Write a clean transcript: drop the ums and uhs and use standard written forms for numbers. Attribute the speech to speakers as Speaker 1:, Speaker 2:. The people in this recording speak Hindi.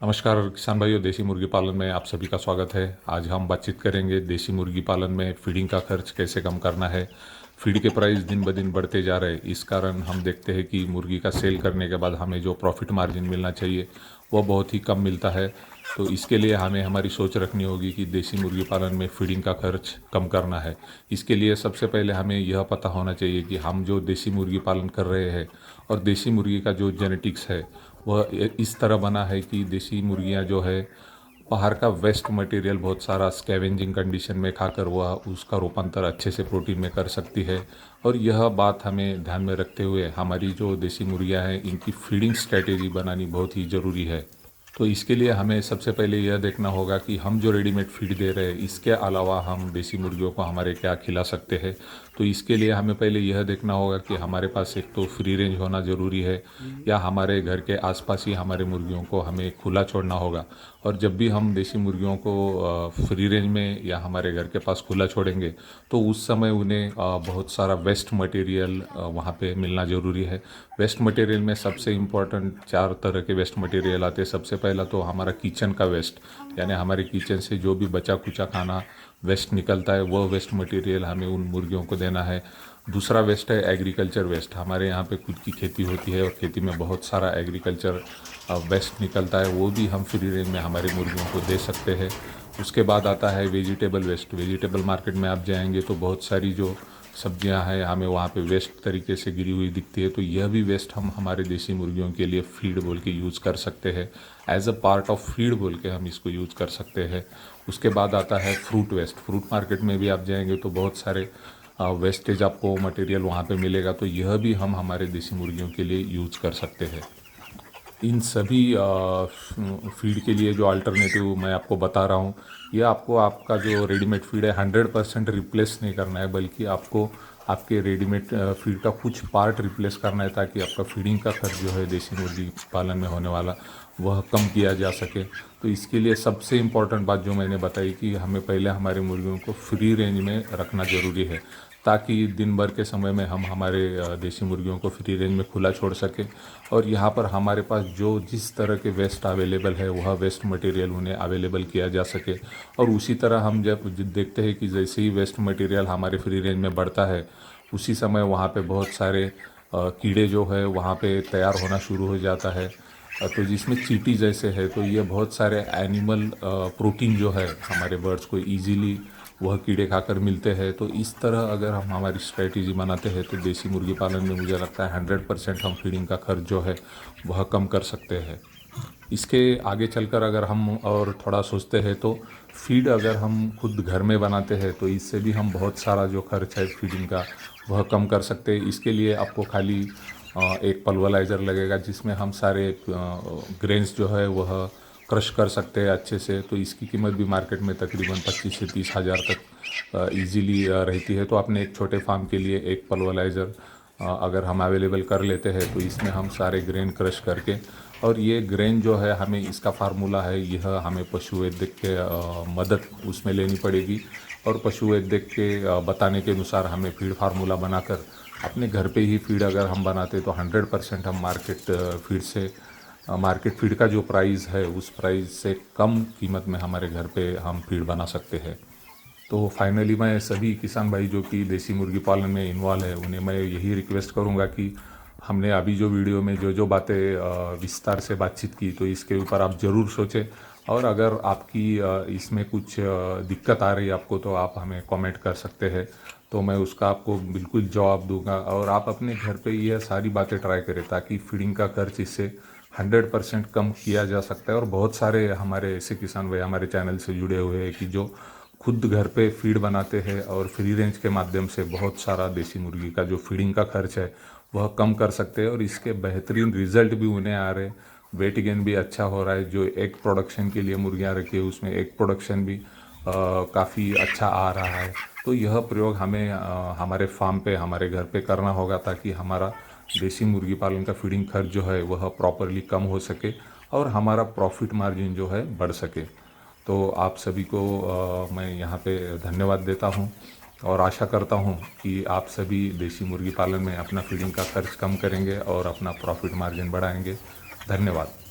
Speaker 1: नमस्कार किसान भाइयों, देसी मुर्गी पालन में आप सभी का स्वागत है। आज हम बातचीत करेंगे देसी मुर्गी पालन में फीडिंग का खर्च कैसे कम करना है। फीड के प्राइस दिन ब दिन बढ़ते जा रहे हैं, इस कारण हम देखते हैं कि मुर्गी का सेल करने के बाद हमें जो प्रॉफिट मार्जिन मिलना चाहिए वो बहुत ही कम मिलता है। तो इसके लिए हमें हमारी सोच रखनी होगी कि देसी मुर्गी पालन में फीडिंग का खर्च कम करना है। इसके लिए सबसे पहले हमें यह पता होना चाहिए कि हम जो देसी मुर्गी पालन कर रहे हैं और देसी मुर्गी का जो जेनेटिक्स है वह इस तरह बना है कि देसी मुर्गियां जो है बाहर का वेस्ट मटेरियल बहुत सारा स्कैवेंजिंग कंडीशन में खाकर वह उसका रूपांतर अच्छे से प्रोटीन में कर सकती है। और यह बात हमें ध्यान में रखते हुए हमारी जो देसी मुर्गियां हैं इनकी फीडिंग स्ट्रेटेजी बनानी बहुत ही ज़रूरी है। तो इसके लिए हमें सबसे पहले यह देखना होगा कि हम जो रेडीमेड फीड दे रहे हैं इसके अलावा हम देसी मुर्गियों को हमारे क्या खिला सकते हैं। तो इसके लिए हमें पहले यह देखना होगा कि हमारे पास एक तो फ्री रेंज होना ज़रूरी है, या हमारे घर के आसपास ही हमारे मुर्गियों को हमें खुला छोड़ना होगा। और जब भी हम देसी मुर्गियों को फ्री रेंज में या हमारे घर के पास खुला छोड़ेंगे तो उस समय उन्हें बहुत सारा वेस्ट मटेरियल वहाँ पे मिलना ज़रूरी है। वेस्ट मटेरियल में सबसे इम्पोर्टेंट 4 तरह के वेस्ट मटेरियल आते हैं। सबसे पहला तो हमारा किचन का वेस्ट, यानी हमारे किचन से जो भी बचा कुचा खाना वेस्ट निकलता है वह वेस्ट मटेरियल हमें उन मुर्गियों को देना है। दूसरा वेस्ट है एग्रीकल्चर वेस्ट। हमारे यहाँ पे खुद की खेती होती है और खेती में बहुत सारा एग्रीकल्चर वेस्ट निकलता है, वो भी हम फ्री रेंज में हमारी मुर्गियों को दे सकते हैं। उसके बाद आता है वेजिटेबल वेस्ट। वेजिटेबल मार्केट में आप जाएंगे तो बहुत सारी जो सब्जियां हैं हमें वहाँ पे वेस्ट तरीके से गिरी हुई दिखती है, तो यह भी वेस्ट हम हमारे देसी मुर्गियों के लिए फीड बोल के यूज़ कर सकते हैं। As a part of feed बोल के हम इसको यूज़ कर सकते हैं। उसके बाद आता है फ्रूट वेस्ट। फ्रूट मार्केट में भी आप जाएंगे तो बहुत सारे वेस्टेज आपको मटेरियल वहाँ पे मिलेगा, तो यह भी हम हमारे देसी मुर्गियों के लिए यूज़ कर सकते हैं। इन सभी फीड के लिए जो अल्टरनेटिव मैं आपको बता रहा हूँ, ये आपको आपका जो रेडीमेड फीड है 100% रिप्लेस नहीं करना है, बल्कि आपको आपके रेडीमेड फीड का कुछ पार्ट रिप्लेस करना है, ताकि आपका फीडिंग का खर्च जो है देसी मुर्गी पालन में होने वाला वह कम किया जा सके। तो इसके लिए सबसे इम्पॉर्टेंट बात जो मैंने बताई कि हमें पहले हमारे मुर्गियों को फ्री रेंज में रखना ज़रूरी है, ताकि दिन भर के समय में हम हमारे देसी मुर्गियों को फ्री रेंज में खुला छोड़ सकें। और यहाँ पर हमारे पास जो जिस तरह के वेस्ट अवेलेबल है वह वेस्ट मटेरियल उन्हें अवेलेबल किया जा सके। और उसी तरह हम जब देखते हैं कि जैसे ही वेस्ट मटेरियल हमारे फ्री रेंज में बढ़ता है उसी समय वहाँ पे बहुत सारे कीड़े जो है वहाँ पे तैयार होना शुरू हो जाता है। तो जिसमें चींटी जैसे है, तो ये बहुत सारे एनिमल प्रोटीन जो है हमारे बर्ड्स को इजीली वह कीड़े खाकर मिलते हैं। तो इस तरह अगर हम हमारी स्ट्रेटेजी बनाते हैं तो देसी मुर्गी पालन में मुझे लगता है 100% हम फीडिंग का खर्च जो है वह कम कर सकते हैं। इसके आगे चलकर अगर हम और थोड़ा सोचते हैं तो फीड अगर हम खुद घर में बनाते हैं तो इससे भी हम बहुत सारा जो खर्च है फीडिंग का वह कम कर सकते हैं। इसके लिए आपको खाली एक पल्वराइज़र लगेगा जिसमें हम सारे ग्रेन्स जो है वह क्रश कर सकते हैं अच्छे से। तो इसकी कीमत भी मार्केट में तकरीबन 25 से 30 हज़ार तक इजीली रहती है। तो अपने एक छोटे फार्म के लिए एक पल्वराइज़र अगर हम अवेलेबल कर लेते हैं तो इसमें हम सारे ग्रेन क्रश करके, और ये ग्रेन जो है हमें इसका फार्मूला है यह हमें पशु वैद्य के मदद उसमें लेनी पड़ेगी। और पशु वैद्य के बताने के अनुसार हमें फीड फार्मूला बनाकर अपने घर पे ही फीड अगर हम बनाते तो 100% हम मार्केट फीड का जो प्राइस है उस प्राइस से कम कीमत में हमारे घर पे हम फीड बना सकते हैं। तो फाइनली मैं सभी किसान भाई जो कि देसी मुर्गी पालन में इन्वॉल्व है उन्हें मैं यही रिक्वेस्ट करूंगा कि हमने अभी जो वीडियो में जो जो बातें विस्तार से बातचीत की तो इसके ऊपर आप ज़रूर सोचें। और अगर आपकी इसमें कुछ दिक्कत आ रही है आपको तो आप हमें कमेंट कर सकते हैं, तो मैं उसका आपको बिल्कुल जवाब दूंगा। और आप अपने घर पे यह सारी बातें ट्राई करें ताकि फीडिंग का खर्च इससे 100% कम किया जा सकता है। और बहुत सारे हमारे ऐसे किसान भाई हमारे चैनल से जुड़े हुए हैं कि जो खुद घर पे फीड बनाते हैं और फ्री रेंज के माध्यम से बहुत सारा देसी मुर्गी का जो फीडिंग का खर्च है वह कम कर सकते हैं, और इसके बेहतरीन रिजल्ट भी उन्हें आ रहे हैं। वेट गेन भी अच्छा हो रहा है। जो एग प्रोडक्शन के लिए मुर्गियां रखी है उसमें एग प्रोडक्शन भी काफ़ी अच्छा आ रहा है। तो यह प्रयोग हमें हमारे फार्म पे हमारे घर पे करना होगा ताकि हमारा देसी मुर्गी पालन का फीडिंग खर्च जो है वह प्रॉपरली कम हो सके और हमारा प्रॉफिट मार्जिन जो है बढ़ सके। तो आप सभी को मैं यहाँ पे धन्यवाद देता हूँ और आशा करता हूँ कि आप सभी देसी मुर्गी पालन में अपना फीडिंग का खर्च कम करेंगे और अपना प्रॉफिट मार्जिन बढ़ाएंगे। धन्यवाद।